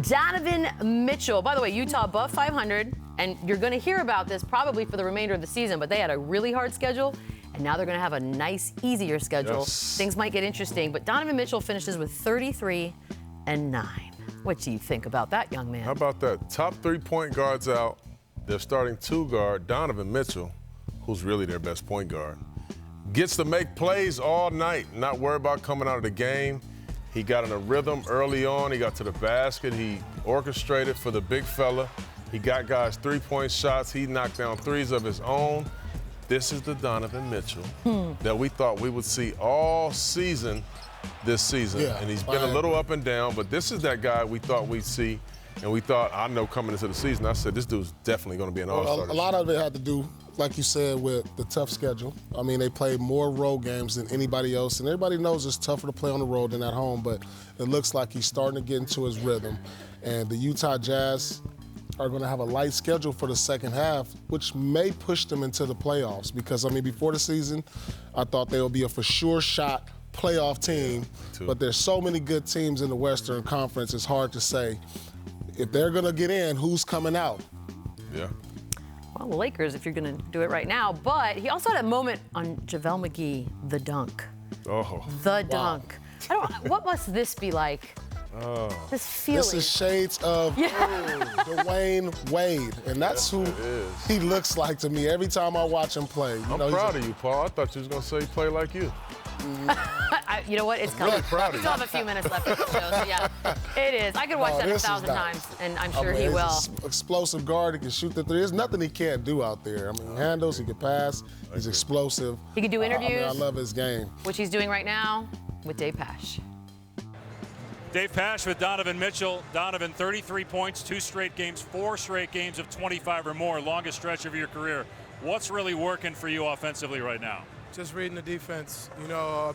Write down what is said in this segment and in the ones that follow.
Donovan Mitchell. By the way, Utah above 500, and you're going to hear about this probably for the remainder of the season, but they had a really hard schedule, and now they're going to have a nice, easier schedule. Yes. Things might get interesting, but Donovan Mitchell finishes with 33-9. What do you think about that, young man? How about that? Top 3 point guards out. They're starting 2 guard, Donovan Mitchell, who's really their best point guard. Gets to make plays all night, not worry about coming out of the game. He got in a rhythm early on. He got to the basket. He orchestrated for the big fella. He got guys 3-point shots. He knocked down threes of his own. This is the Donovan Mitchell that we thought we would see all season this season. Yeah, and he's been a little up and down, but this is that guy we thought we'd see. And we thought, I know coming into the season, I said, this dude's definitely going to be an all-star. A lot of it had to do, like you said, with the tough schedule. I mean, they played more road games than anybody else, and everybody knows it's tougher to play on the road than at home, but it looks like he's starting to get into his rhythm. And the Utah Jazz are going to have a light schedule for the second half, which may push them into the playoffs because, I mean, before the season, I thought they would be a for sure shot playoff team, but there's so many good teams in the Western Conference, it's hard to say. If they're going to get in, who's coming out? Yeah. Well, the Lakers, if you're going to do it right now. But he also had a moment on JaVale McGee, the dunk. Oh. The dunk. What must this be like? This feeling. This is shades of Dwyane Wade, and that's who he looks like to me every time I watch him play. I'm proud of you, Paul. I thought you was going to say he played like you. You know what? It's coming. Really proud of We you. still have a few minutes left of the show, so yeah, it is. I could watch that 1,000 times, and I'm sure he will. He's an explosive guard. He can shoot the three. There's nothing he can't do out there. I mean, he handles, he can pass, he's explosive. He can do interviews. I love his game. Which he's doing right now with Dave Pasch. Dave Pasch with Donovan Mitchell. Donovan, 33 points, 2 straight games, 4 straight games of 25 or more, longest stretch of your career. What's really working for you offensively right now? Just reading the defense. You know,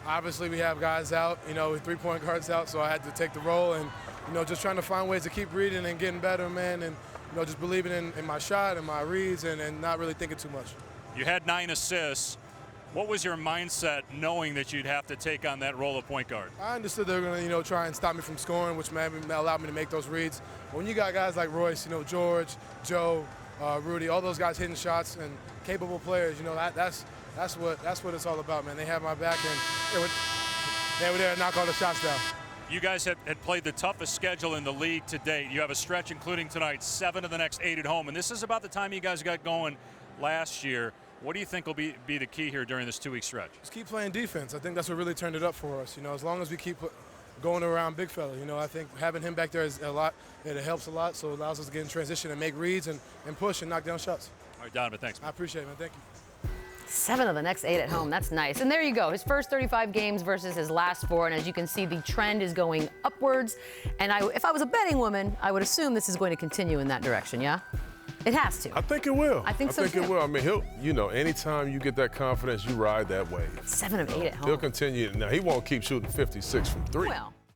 obviously we have guys out, you know, with 3-point guards out, so I had to take the role and, you know, just trying to find ways to keep reading and getting better, man, and, you know, just believing in my shot and my reads and not really thinking too much. You had 9 assists. What was your mindset knowing that you'd have to take on that role of point guard? I understood they were going to, you know, try and stop me from scoring, which allowed me to make those reads. But when you got guys like Royce, you know, George, Joe, Rudy, all those guys hitting shots and capable players, you know, that's what it's all about, man. They have my back, and they were there to knock all the shots down. You guys had played the toughest schedule in the league to date. You have a stretch, including tonight, 7 of the next 8 at home, and this is about the time you guys got going last year. What do you think will be the key here during this 2-week stretch? Just keep playing defense. I think that's what really turned it up for us. You know, as long as we keep going around big fella, you know, I think having him back there is a lot. It helps a lot, so it allows us to get in transition and make reads and push and knock down shots. All right, Donovan, thanks. I appreciate it, man. Thank you. 7 of the next 8 at home. That's nice. And there you go. His first 35 games versus his last 4. And as you can see, the trend is going upwards. And if I was a betting woman, I would assume this is going to continue in that direction, yeah? It has to. I think it will. I think so, too. It will. I mean, you know, anytime you get that confidence, you ride that wave. 7 of 8 at home. He'll continue. Now, he won't keep shooting 56 from 3. Well.